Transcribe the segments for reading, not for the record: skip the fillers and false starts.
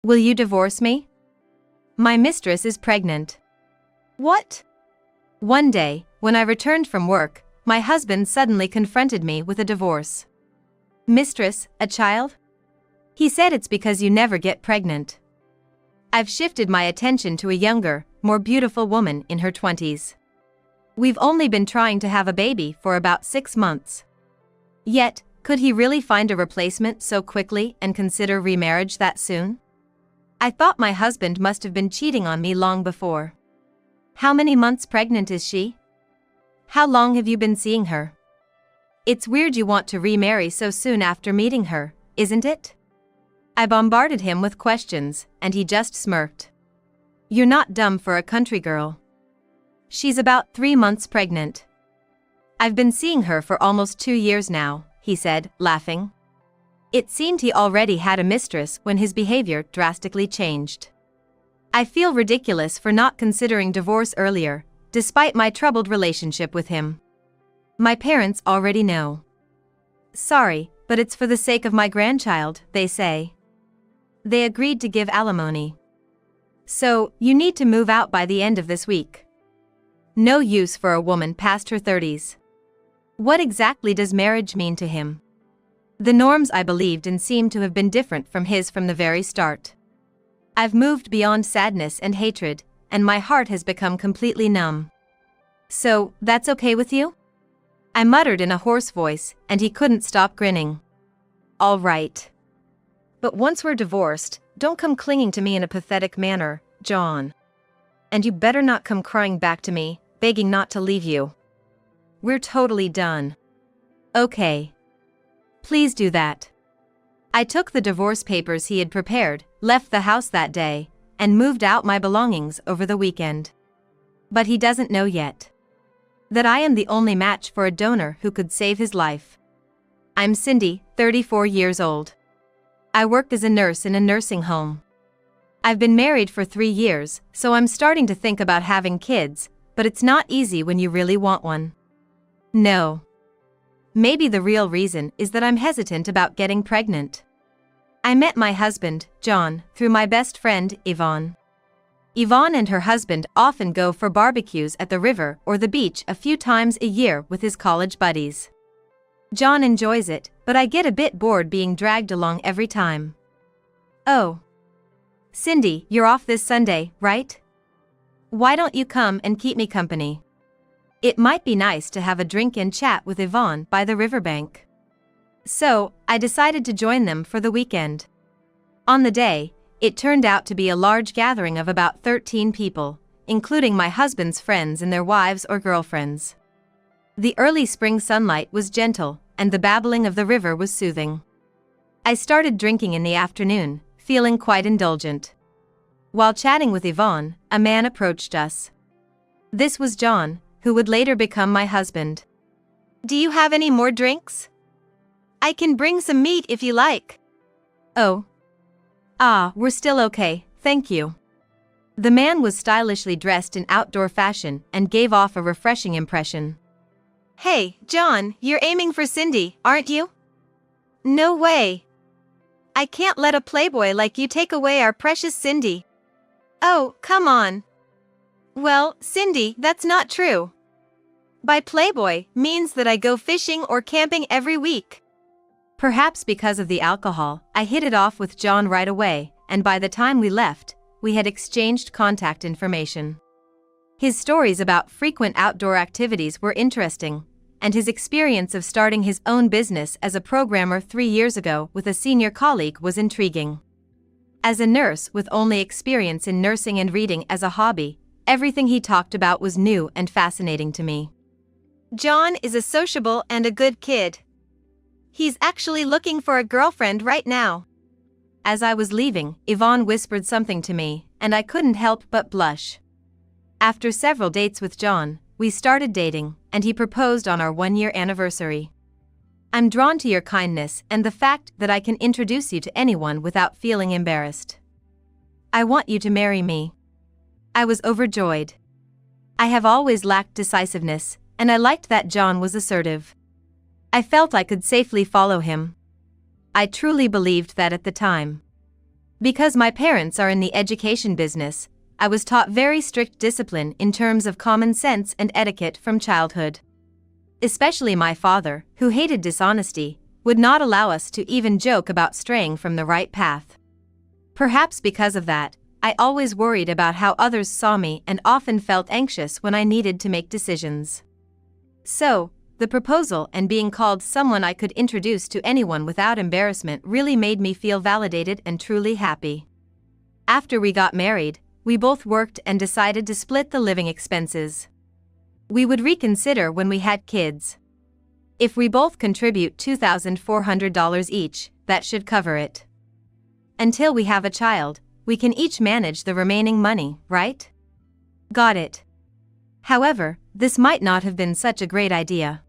Will you divorce me? My mistress is pregnant. What? One day, when I returned from work, my husband suddenly confronted me with a divorce. Mistress, a child? He said it's because you never get pregnant. I've shifted my attention to a younger, more beautiful woman in her 20s. We've only been trying to have a baby for about 6 months. Yet, could he really find a replacement so quickly and consider remarriage that soon? I thought my husband must have been cheating on me long before. How many months pregnant is she? How long have you been seeing her? It's weird you want to remarry so soon after meeting her, isn't it? I bombarded him with questions, and he just smirked. You're not dumb for a country girl. She's about 3 months pregnant. I've been seeing her for almost 2 years now, he said, laughing. It seemed he already had a mistress when his behavior drastically changed. I feel ridiculous for not considering divorce earlier, despite my troubled relationship with him. My parents already know. Sorry, but it's for the sake of my grandchild, they say. They agreed to give alimony. So, you need to move out by the end of this week. No use for a woman past her 30s. What exactly does marriage mean to him? The norms I believed in seem to have been different from his from the very start. I've moved beyond sadness and hatred, and my heart has become completely numb. So, that's okay with you? I muttered in a hoarse voice, and he couldn't stop grinning. All right. But once we're divorced, don't come clinging to me in a pathetic manner, John. And you better not come crying back to me, begging not to leave you. We're totally done. Okay. Please do that. I took the divorce papers he had prepared, left the house that day, and moved out my belongings over the weekend. But he doesn't know yet that I am the only match for a donor who could save his life. I'm Cindy, 34 years old. I work as a nurse in a nursing home. I've been married for 3 years, so I'm starting to think about having kids, but it's not easy when you really want one. No. Maybe the real reason is that I'm hesitant about getting pregnant. I met my husband, John, through my best friend, Yvonne. Yvonne and her husband often go for barbecues at the river or the beach a few times a year with his college buddies. John enjoys it, but I get a bit bored being dragged along every time. Oh. Cindy, you're off this Sunday, right? Why don't you come and keep me company? It might be nice to have a drink and chat with Yvonne by the riverbank. So, I decided to join them for the weekend. On the day, it turned out to be a large gathering of about 13 people, including my husband's friends and their wives or girlfriends. The early spring sunlight was gentle, and the babbling of the river was soothing. I started drinking in the afternoon, feeling quite indulgent. While chatting with Yvonne, a man approached us. This was John, who would later become my husband. Do you have any more drinks? I can bring some meat if you like. Oh. We're still okay, thank you. The man was stylishly dressed in outdoor fashion and gave off a refreshing impression. Hey, John, you're aiming for Cindy, aren't you? No way. I can't let a playboy like you take away our precious Cindy. Oh, come on. Well, Cindy, that's not true. By playboy means that I go fishing or camping every week. Perhaps because of the alcohol, I hit it off with John right away, and by the time we left, we had exchanged contact information. His stories about frequent outdoor activities were interesting, and his experience of starting his own business as a programmer 3 years ago with a senior colleague was intriguing. As a nurse with only experience in nursing and reading as a hobby, everything he talked about was new and fascinating to me. John is a sociable and a good kid. He's actually looking for a girlfriend right now. As I was leaving, Yvonne whispered something to me, and I couldn't help but blush. After several dates with John, we started dating, and he proposed on our 1-year anniversary. I'm drawn to your kindness and the fact that I can introduce you to anyone without feeling embarrassed. I want you to marry me. I was overjoyed. I have always lacked decisiveness, and I liked that John was assertive. I felt I could safely follow him. I truly believed that at the time. Because my parents are in the education business, I was taught very strict discipline in terms of common sense and etiquette from childhood. Especially my father, who hated dishonesty, would not allow us to even joke about straying from the right path. Perhaps because of that, I always worried about how others saw me and often felt anxious when I needed to make decisions. So, the proposal and being called someone I could introduce to anyone without embarrassment really made me feel validated and truly happy. After we got married, we both worked and decided to split the living expenses. We would reconsider when we had kids. If we both contribute $2,400 each, that should cover it. Until we have a child, we can each manage the remaining money, right? Got it. However, this might not have been such a great idea.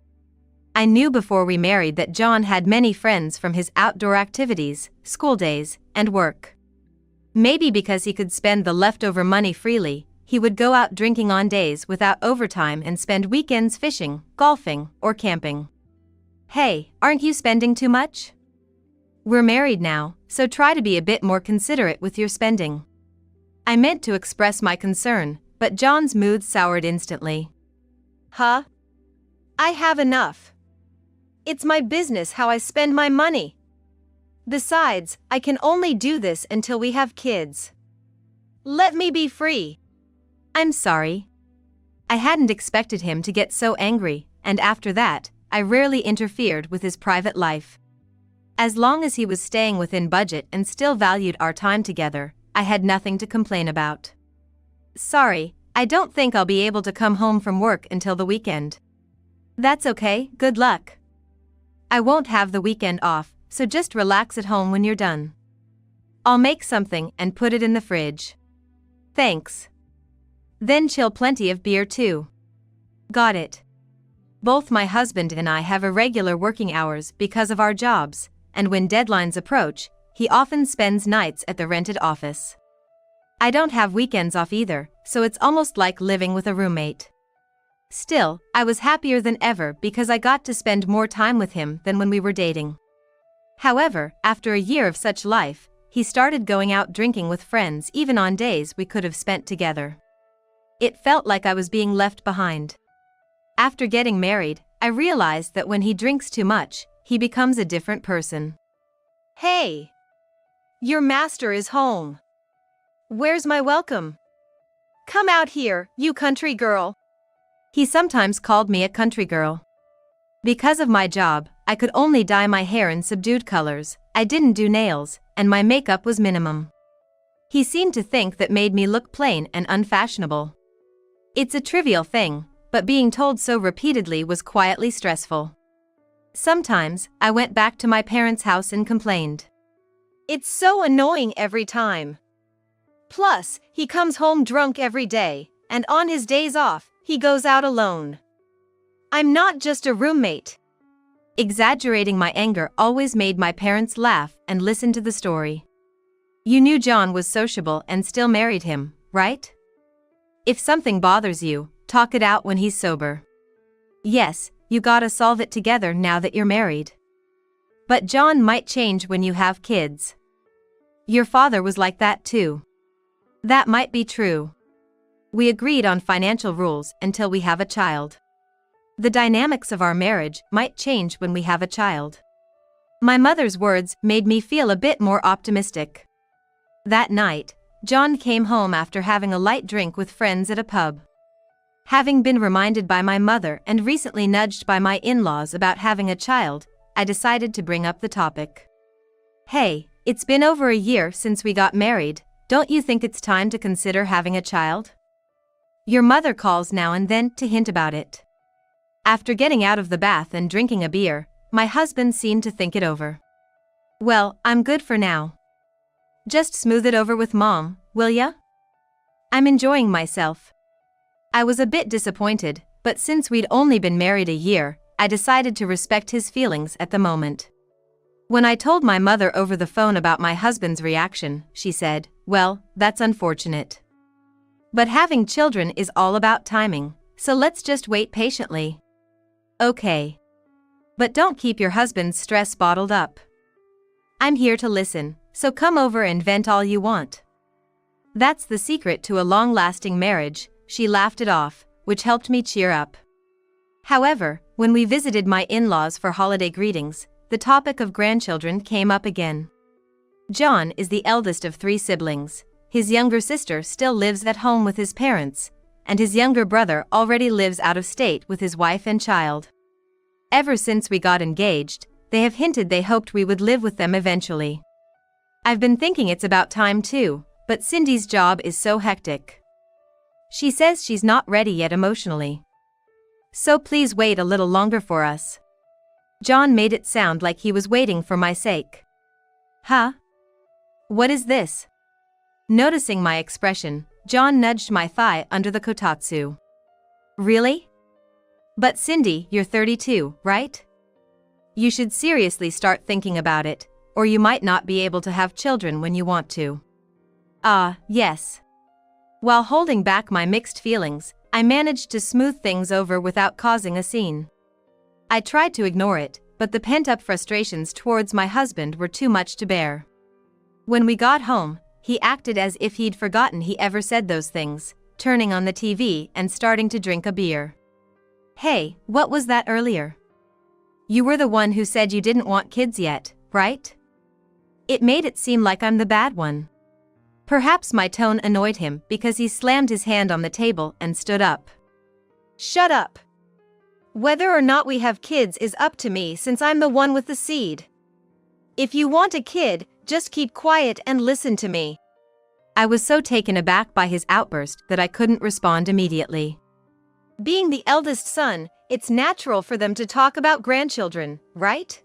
I knew before we married that John had many friends from his outdoor activities, school days, and work. Maybe because he could spend the leftover money freely, he would go out drinking on days without overtime and spend weekends fishing, golfing, or camping. Hey, aren't you spending too much? We're married now, so try to be a bit more considerate with your spending. I meant to express my concern, but John's mood soured instantly. Huh? I have enough. It's my business how I spend my money. Besides, I can only do this until we have kids. Let me be free. I'm sorry. I hadn't expected him to get so angry, and after that, I rarely interfered with his private life. As long as he was staying within budget and still valued our time together, I had nothing to complain about. Sorry, I don't think I'll be able to come home from work until the weekend. That's okay, good luck. I won't have the weekend off, so just relax at home when you're done. I'll make something and put it in the fridge. Thanks. Then chill plenty of beer too. Got it. Both my husband and I have irregular working hours because of our jobs, and when deadlines approach, he often spends nights at the rented office. I don't have weekends off either, so it's almost like living with a roommate. Still, I was happier than ever because I got to spend more time with him than when we were dating. However, after a year of such life, he started going out drinking with friends even on days we could have spent together. It felt like I was being left behind. After getting married, I realized that when he drinks too much, he becomes a different person. Hey! Your master is home. Where's my welcome? Come out here, you country girl. He sometimes called me a country girl. Because of my job, I could only dye my hair in subdued colors, I didn't do nails, and my makeup was minimum. He seemed to think that made me look plain and unfashionable. It's a trivial thing, but being told so repeatedly was quietly stressful. Sometimes, I went back to my parents' house and complained. It's so annoying every time. Plus, he comes home drunk every day, and on his days off, he goes out alone. I'm not just a roommate. Exaggerating my anger always made my parents laugh and listen to the story. You knew John was sociable and still married him, right? If something bothers you, talk it out when he's sober. Yes, you gotta solve it together now that you're married. But John might change when you have kids. Your father was like that too. That might be true. We agreed on financial rules until we have a child. The dynamics of our marriage might change when we have a child. My mother's words made me feel a bit more optimistic. That night, John came home after having a light drink with friends at a pub. Having been reminded by my mother and recently nudged by my in-laws about having a child, I decided to bring up the topic. Hey, it's been over a year since we got married, don't you think it's time to consider having a child? Your mother calls now and then to hint about it. After getting out of the bath and drinking a beer, my husband seemed to think it over. Well, I'm good for now. Just smooth it over with Mom, will ya? I'm enjoying myself. I was a bit disappointed, but since we'd only been married a year, I decided to respect his feelings at the moment. When I told my mother over the phone about my husband's reaction, she said, "Well, that's unfortunate. But having children is all about timing, so let's just wait patiently." Okay. But don't keep your husband's stress bottled up. I'm here to listen, so come over and vent all you want. That's the secret to a long-lasting marriage, she laughed it off, which helped me cheer up. However, when we visited my in-laws for holiday greetings, the topic of grandchildren came up again. John is the eldest of 3 siblings. His younger sister still lives at home with his parents, and his younger brother already lives out of state with his wife and child. Ever since we got engaged, they have hinted they hoped we would live with them eventually. I've been thinking it's about time too, but Cindy's job is so hectic. She says she's not ready yet emotionally. So please wait a little longer for us. John made it sound like he was waiting for my sake. Huh? What is this? Noticing my expression, John nudged my thigh under the kotatsu. Really? But Cindy, you're 32, right? You should seriously start thinking about it, or you might not be able to have children when you want to. Yes. While holding back my mixed feelings, I managed to smooth things over without causing a scene. I tried to ignore it, but the pent-up frustrations towards my husband were too much to bear. When we got home, he acted as if he'd forgotten he ever said those things, turning on the TV and starting to drink a beer. Hey, what was that earlier? You were the one who said you didn't want kids yet, right? It made it seem like I'm the bad one. Perhaps my tone annoyed him because he slammed his hand on the table and stood up. Shut up. Whether or not we have kids is up to me since I'm the one with the seed. If you want a kid, just keep quiet and listen to me. I was so taken aback by his outburst that I couldn't respond immediately. Being the eldest son, it's natural for them to talk about grandchildren, right?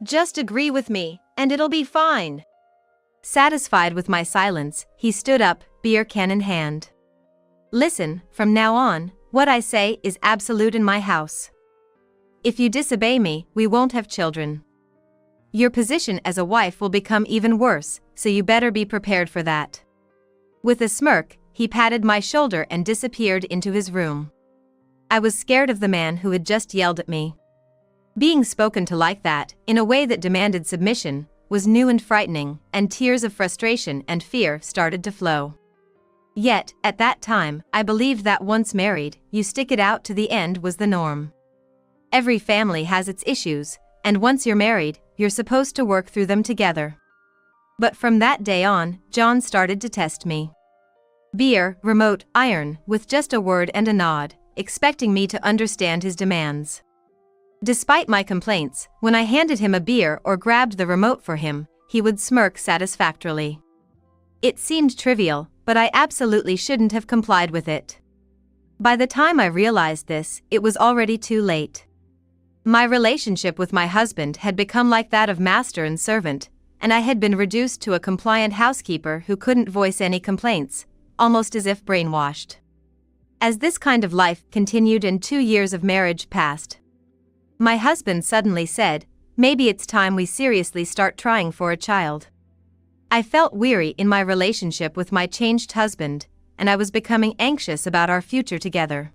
Just agree with me, and it'll be fine. Satisfied with my silence, he stood up, beer can in hand. Listen, from now on, what I say is absolute in my house. If you disobey me, we won't have children. Your position as a wife will become even worse, so you better be prepared for that. With a smirk, he patted my shoulder and disappeared into his room. I was scared of the man who had just yelled at me. Being spoken to like that, in a way that demanded submission, was new and frightening, and tears of frustration and fear started to flow. Yet, at that time, I believed that once married, you stick it out to the end was the norm. Every family has its issues, and once you're married, you're supposed to work through them together. But from that day on, John started to test me. Beer, remote, iron, with just a word and a nod, expecting me to understand his demands. Despite my complaints, when I handed him a beer or grabbed the remote for him, he would smirk satisfactorily. It seemed trivial, but I absolutely shouldn't have complied with it. By the time I realized this, it was already too late. My relationship with my husband had become like that of master and servant, and I had been reduced to a compliant housekeeper who couldn't voice any complaints, almost as if brainwashed. As this kind of life continued and 2 years of marriage passed, my husband suddenly said, maybe it's time we seriously start trying for a child. I felt weary in my relationship with my changed husband, and I was becoming anxious about our future together.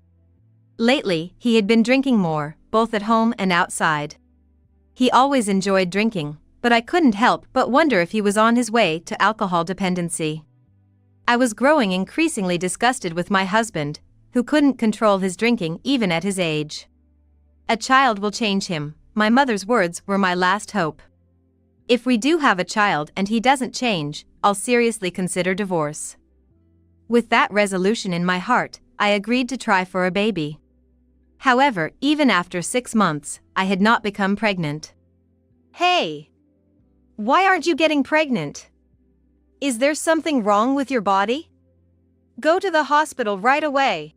Lately, he had been drinking more, both at home and outside. He always enjoyed drinking, but I couldn't help but wonder if he was on his way to alcohol dependency. I was growing increasingly disgusted with my husband, who couldn't control his drinking even at his age. A child will change him, my mother's words were my last hope. If we do have a child and he doesn't change, I'll seriously consider divorce. With that resolution in my heart, I agreed to try for a baby. However, even after 6 months, I had not become pregnant. Hey! Why aren't you getting pregnant? Is there something wrong with your body? Go to the hospital right away.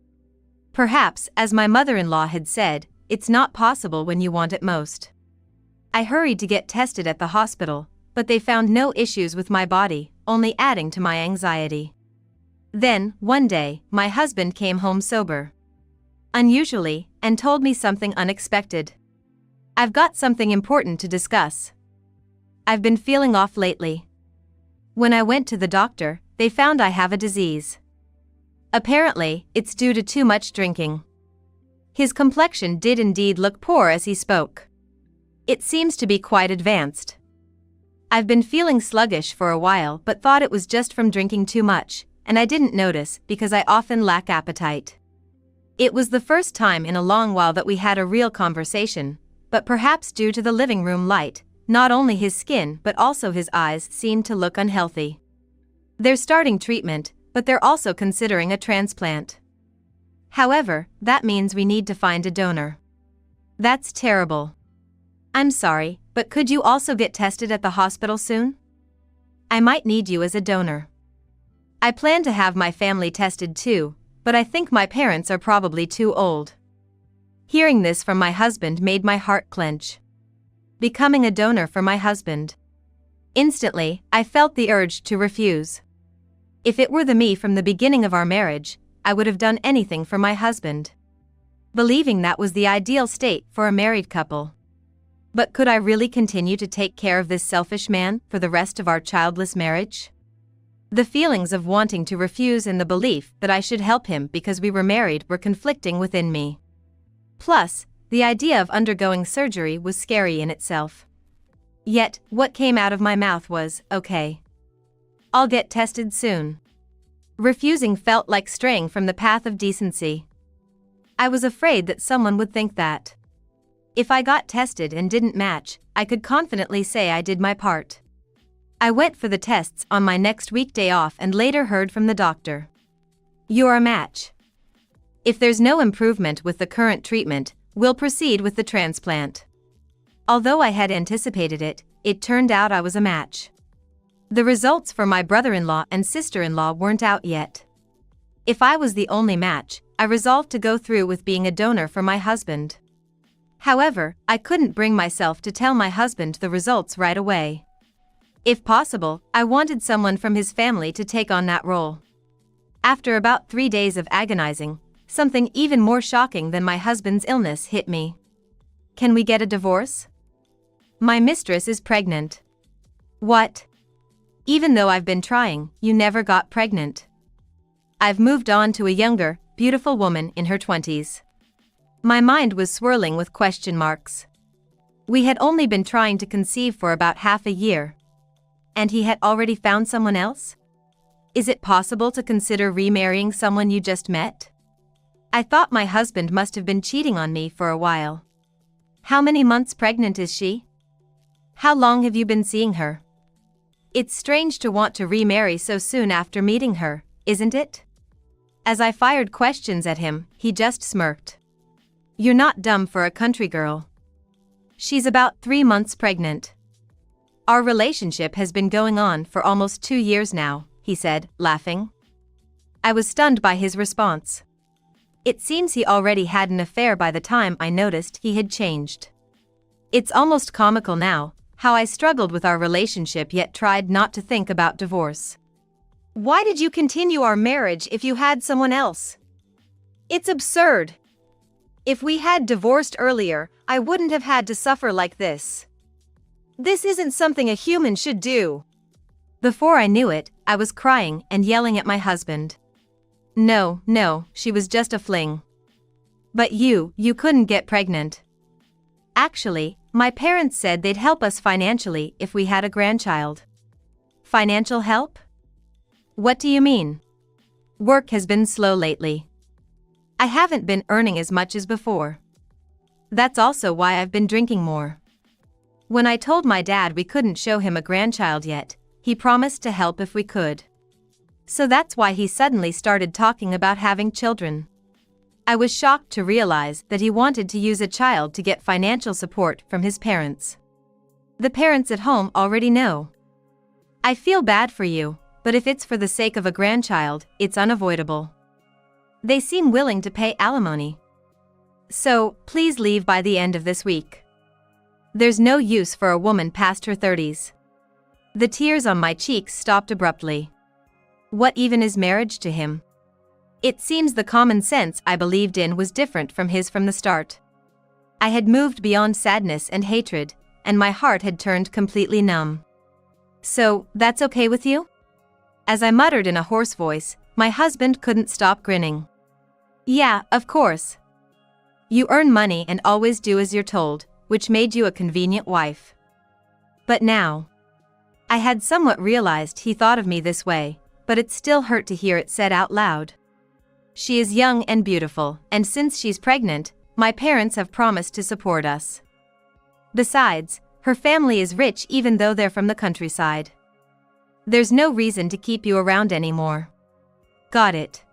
Perhaps, as my mother-in-law had said, it's not possible when you want it most. I hurried to get tested at the hospital, but they found no issues with my body, only adding to my anxiety. Then, one day, my husband came home sober. Unusually, and told me something unexpected. I've got something important to discuss. I've been feeling off lately. When I went to the doctor, they found I have a disease. Apparently, it's due to too much drinking. His complexion did indeed look poor as he spoke. It seems to be quite advanced. I've been feeling sluggish for a while but thought it was just from drinking too much, and I didn't notice because I often lack appetite. It was the first time in a long while that we had a real conversation, but perhaps due to the living room light, not only his skin but also his eyes seemed to look unhealthy. They're starting treatment, but they're also considering a transplant. However, that means we need to find a donor. That's terrible. I'm sorry, but could you also get tested at the hospital soon? I might need you as a donor. I plan to have my family tested too, but I think my parents are probably too old. Hearing this from my husband made my heart clench. Becoming a donor for my husband. Instantly, I felt the urge to refuse. If it were the me from the beginning of our marriage, I would have done anything for my husband. Believing that was the ideal state for a married couple. But could I really continue to take care of this selfish man for the rest of our childless marriage? The feelings of wanting to refuse and the belief that I should help him because we were married were conflicting within me. Plus, the idea of undergoing surgery was scary in itself. Yet, what came out of my mouth was, okay. I'll get tested soon. Refusing felt like straying from the path of decency. I was afraid that someone would think that. If I got tested and didn't match, I could confidently say I did my part. I went for the tests on my next weekday off and later heard from the doctor. You're a match. If there's no improvement with the current treatment, we'll proceed with the transplant. Although I had anticipated it, it turned out I was a match. The results for my brother-in-law and sister-in-law weren't out yet. If I was the only match, I resolved to go through with being a donor for my husband. However, I couldn't bring myself to tell my husband the results right away. If possible, I wanted someone from his family to take on that role. After about 3 days of agonizing, something even more shocking than my husband's illness hit me. Can we get a divorce? My mistress is pregnant. What? Even though I've been trying, you never got pregnant. I've moved on to a younger, beautiful woman in her 20s. My mind was swirling with question marks. We had only been trying to conceive for about half a year. And he had already found someone else? Is it possible to consider remarrying someone you just met? I thought my husband must have been cheating on me for a while. How many months pregnant is she? How long have you been seeing her? It's strange to want to remarry so soon after meeting her, isn't it? As I fired questions at him, he just smirked. You're not dumb for a country girl. She's about 3 months pregnant. Our relationship has been going on for almost 2 years now, he said, laughing. I was stunned by his response. It seems he already had an affair by the time I noticed he had changed. It's almost comical now, how I struggled with our relationship yet tried not to think about divorce. Why did you continue our marriage if you had someone else? It's absurd. If we had divorced earlier, I wouldn't have had to suffer like this. This isn't something a human should do. Before I knew it, I was crying and yelling at my husband. No, she was just a fling. But you couldn't get pregnant. Actually, my parents said they'd help us financially if we had a grandchild. Financial help? What do you mean? Work has been slow lately. I haven't been earning as much as before. That's also why I've been drinking more. When I told my dad we couldn't show him a grandchild yet, he promised to help if we could. So that's why he suddenly started talking about having children. I was shocked to realize that he wanted to use a child to get financial support from his parents. The parents at home already know. I feel bad for you, but if it's for the sake of a grandchild, it's unavoidable. They seem willing to pay alimony. So, please leave by the end of this week. There's no use for a woman past her 30s. The tears on my cheeks stopped abruptly. What even is marriage to him? It seems the common sense I believed in was different from his from the start. I had moved beyond sadness and hatred, and my heart had turned completely numb. So, that's okay with you? As I muttered in a hoarse voice, my husband couldn't stop grinning. Yeah, of course. You earn money and always do as you're told, which made you a convenient wife. But now, I had somewhat realized he thought of me this way, but it still hurt to hear it said out loud. She is young and beautiful, and since she's pregnant, my parents have promised to support us. Besides, her family is rich even though they're from the countryside. There's no reason to keep you around anymore. Got it.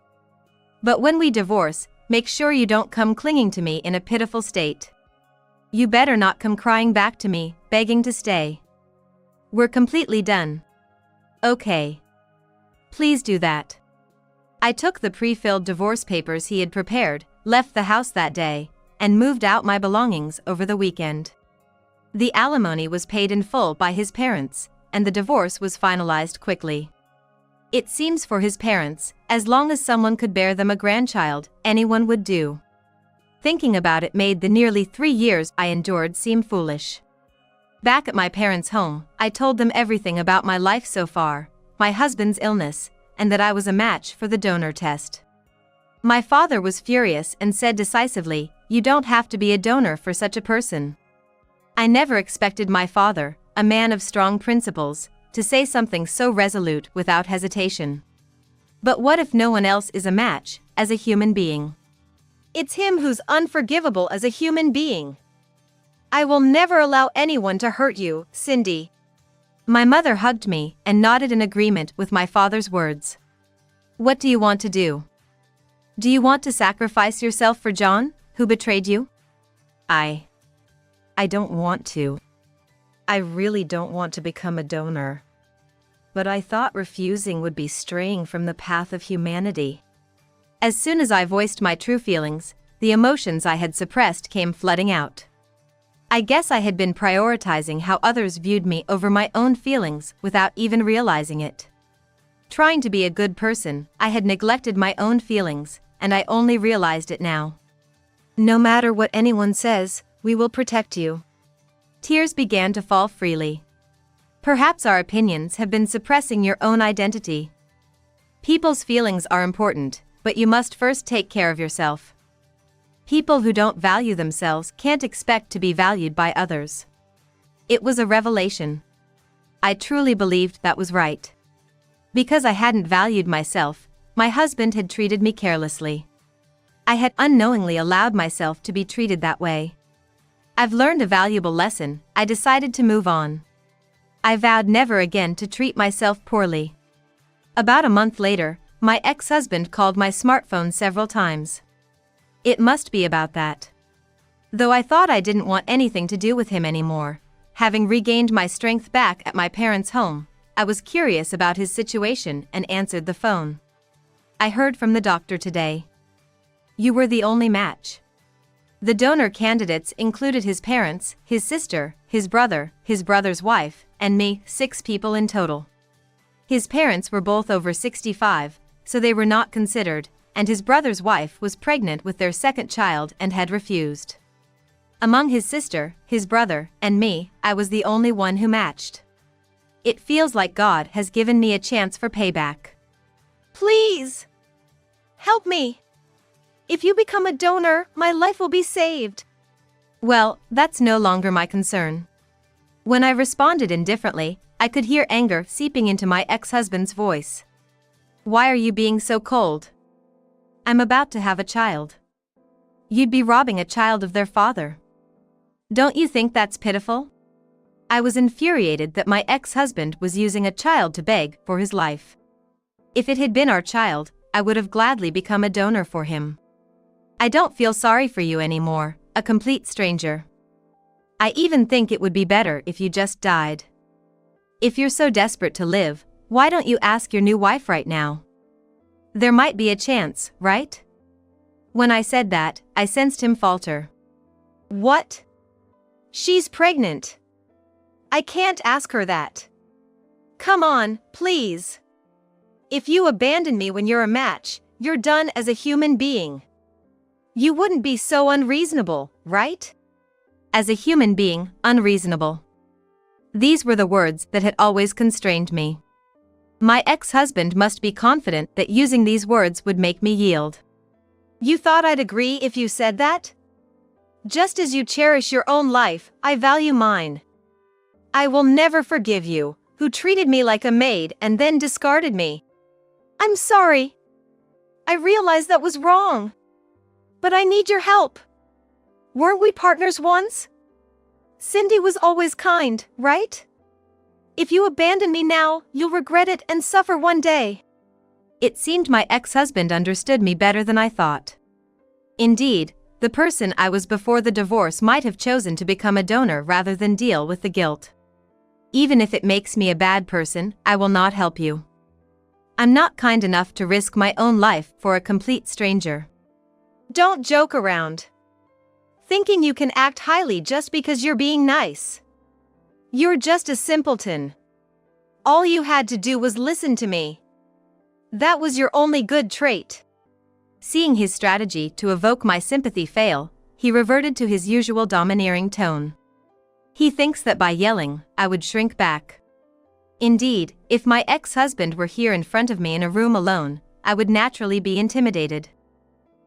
But when we divorce, make sure you don't come clinging to me in a pitiful state. You better not come crying back to me, begging to stay. We're completely done. Okay. Please do that. I took the pre-filled divorce papers he had prepared, left the house that day, and moved out my belongings over the weekend. The alimony was paid in full by his parents, and the divorce was finalized quickly. It seems for his parents, as long as someone could bear them a grandchild, anyone would do. Thinking about it made the nearly 3 years I endured seem foolish. Back at my parents' home, I told them everything about my life so far, my husband's illness, and that I was a match for the donor test. My father was furious and said decisively, "You don't have to be a donor for such a person." I never expected my father, a man of strong principles, to say something so resolute without hesitation. But what if no one else is a match, as a human being? It's him who's unforgivable as a human being. I will never allow anyone to hurt you, Cindy. My mother hugged me and nodded in agreement with my father's words. What do you want to do? Do you want to sacrifice yourself for John, who betrayed you? I don't want to. I really don't want to become a donor. But I thought refusing would be straying from the path of humanity. As soon as I voiced my true feelings, the emotions I had suppressed came flooding out. I guess I had been prioritizing how others viewed me over my own feelings without even realizing it. Trying to be a good person, I had neglected my own feelings, and I only realized it now. No matter what anyone says, we will protect you. Tears began to fall freely. Perhaps our opinions have been suppressing your own identity. People's feelings are important, but you must first take care of yourself. People who don't value themselves can't expect to be valued by others. It was a revelation. I truly believed that was right. Because I hadn't valued myself, my husband had treated me carelessly. I had unknowingly allowed myself to be treated that way. I've learned a valuable lesson. I decided to move on. I vowed never again to treat myself poorly. About a month later, my ex-husband called my smartphone several times. It must be about that. Though I thought I didn't want anything to do with him anymore, having regained my strength back at my parents' home, I was curious about his situation and answered the phone. I heard from the doctor today. You were the only match. The donor candidates included his parents, his sister, his brother's wife, and me, 6 people in total. His parents were both over 65, so they were not considered, and his brother's wife was pregnant with their second child and had refused. Among his sister, his brother, and me, I was the only one who matched. It feels like God has given me a chance for payback. Please! Help me! If you become a donor, my life will be saved. Well, that's no longer my concern. When I responded indifferently, I could hear anger seeping into my ex-husband's voice. Why are you being so cold? I'm about to have a child. You'd be robbing a child of their father. Don't you think that's pitiful? I was infuriated that my ex-husband was using a child to beg for his life. If it had been our child, I would have gladly become a donor for him. I don't feel sorry for you anymore, a complete stranger. I even think it would be better if you just died. If you're so desperate to live, why don't you ask your new wife right now? There might be a chance, right? When I said that, I sensed him falter. What? She's pregnant. I can't ask her that. Come on, please. If you abandon me when you're a match, you're done as a human being. You wouldn't be so unreasonable, right? As a human being, unreasonable. These were the words that had always constrained me. My ex-husband must be confident that using these words would make me yield. You thought I'd agree if you said that? Just as you cherish your own life, I value mine. I will never forgive you, who treated me like a maid and then discarded me. I'm sorry. I realize that was wrong. But I need your help. Weren't we partners once? Cindy was always kind, right? If you abandon me now, you'll regret it and suffer one day. It seemed my ex-husband understood me better than I thought. Indeed, the person I was before the divorce might have chosen to become a donor rather than deal with the guilt. Even if it makes me a bad person, I will not help you. I'm not kind enough to risk my own life for a complete stranger. Don't joke around. Thinking you can act highly just because you're being nice. You're just a simpleton. All you had to do was listen to me. That was your only good trait. Seeing his strategy to evoke my sympathy fail, he reverted to his usual domineering tone. He thinks that by yelling, I would shrink back. Indeed, if my ex-husband were here in front of me in a room alone, I would naturally be intimidated.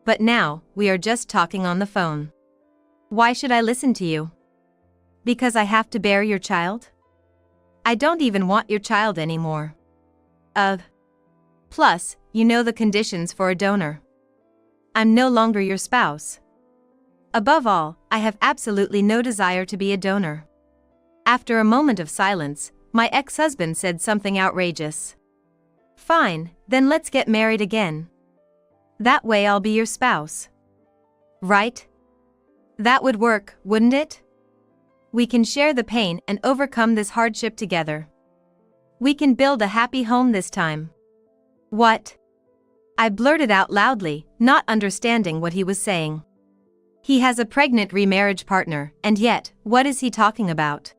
But now, we are just talking on the phone. Why should I listen to you? Because I have to bear your child? I don't even want your child anymore. Plus, you know the conditions for a donor. I'm no longer your spouse. Above all, I have absolutely no desire to be a donor. After a moment of silence, my ex-husband said something outrageous. Fine, then let's get married again. That way I'll be your spouse. Right? That would work, wouldn't it? We can share the pain and overcome this hardship together. We can build a happy home this time. What? I blurted out loudly, not understanding what he was saying. He has a pregnant remarriage partner, and yet, what is he talking about?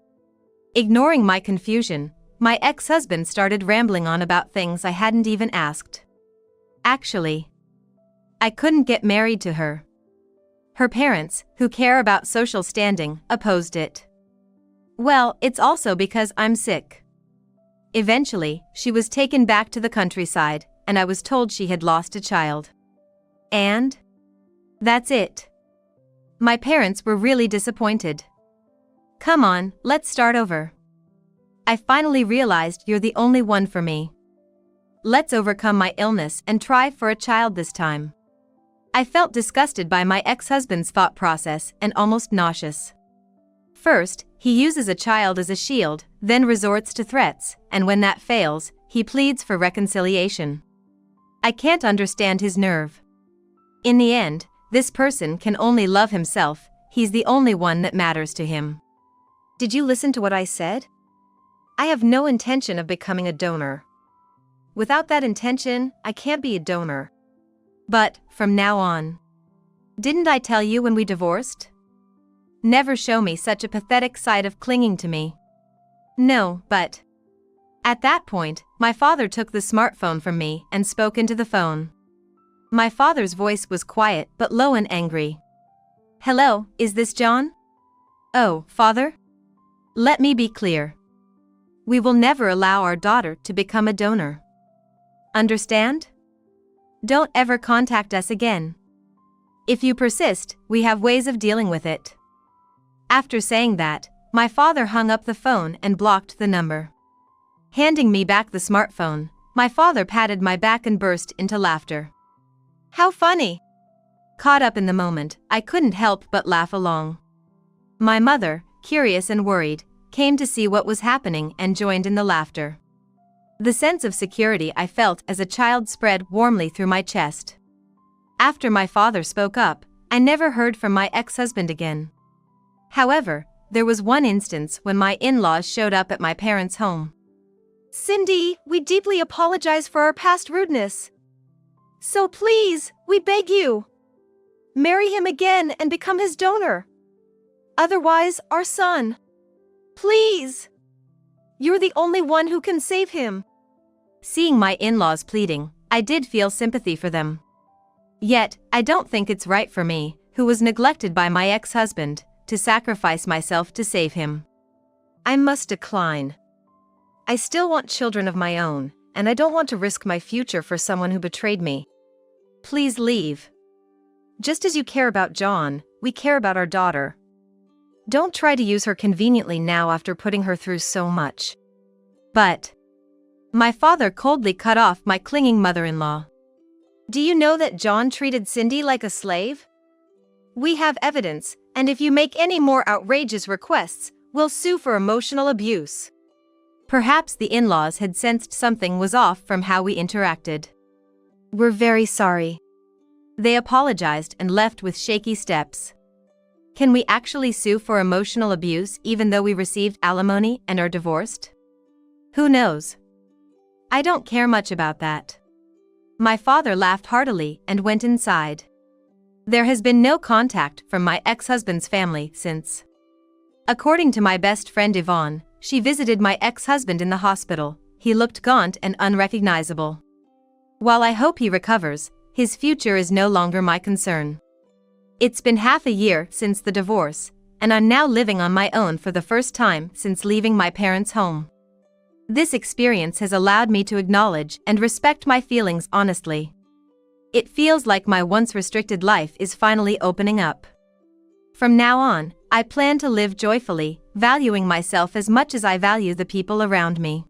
Ignoring my confusion, my ex-husband started rambling on about things I hadn't even asked. Actually, I couldn't get married to her. Her parents, who care about social standing, opposed it. Well, it's also because I'm sick. Eventually, she was taken back to the countryside, and I was told she had lost a child. And? That's it. My parents were really disappointed. Come on, let's start over. I finally realized you're the only one for me. Let's overcome my illness and try for a child this time. I felt disgusted by my ex-husband's thought process and almost nauseous. First, he uses a child as a shield, then resorts to threats, and when that fails, he pleads for reconciliation. I can't understand his nerve. In the end, this person can only love himself, he's the only one that matters to him. Did you listen to what I said? I have no intention of becoming a donor. Without that intention, I can't be a donor. But, from now on. Didn't I tell you when we divorced? Never show me such a pathetic side of clinging to me. No, but... At that point, my father took the smartphone from me and spoke into the phone. My father's voice was quiet but low and angry. Hello, is this John? Oh, father? Let me be clear. We will never allow our daughter to become a donor. Understand? Don't ever contact us again. If you persist, we have ways of dealing with it. After saying that, my father hung up the phone and blocked the number. Handing me back the smartphone, my father patted my back and burst into laughter. How funny! Caught up in the moment, I couldn't help but laugh along. My mother, curious and worried, came to see what was happening and joined in the laughter. The sense of security I felt as a child spread warmly through my chest. After my father spoke up, I never heard from my ex-husband again. However, there was one instance when my in-laws showed up at my parents' home. Cindy, we deeply apologize for our past rudeness. So please, we beg you, marry him again and become his donor. Otherwise, our son. Please. You're the only one who can save him. Seeing my in-laws pleading, I did feel sympathy for them. Yet, I don't think it's right for me, who was neglected by my ex-husband, to sacrifice myself to save him. I must decline. I still want children of my own, and I don't want to risk my future for someone who betrayed me. Please leave. Just as you care about John, we care about our daughter. Don't try to use her conveniently now after putting her through so much. But my father coldly cut off my clinging mother-in-law. Do you know that John treated Cindy like a slave? We have evidence, and if you make any more outrageous requests, we'll sue for emotional abuse. Perhaps the in-laws had sensed something was off from how we interacted. We're very sorry. They apologized and left with shaky steps. Can we actually sue for emotional abuse even though we received alimony and are divorced? Who knows? I don't care much about that. My father laughed heartily and went inside. There has been no contact from my ex-husband's family since. According to my best friend Yvonne, she visited my ex-husband in the hospital. He looked gaunt and unrecognizable. While I hope he recovers, his future is no longer my concern. It's been half a year since the divorce, and I'm now living on my own for the first time since leaving my parents' home. This experience has allowed me to acknowledge and respect my feelings honestly. It feels like my once restricted life is finally opening up. From now on, I plan to live joyfully, valuing myself as much as I value the people around me.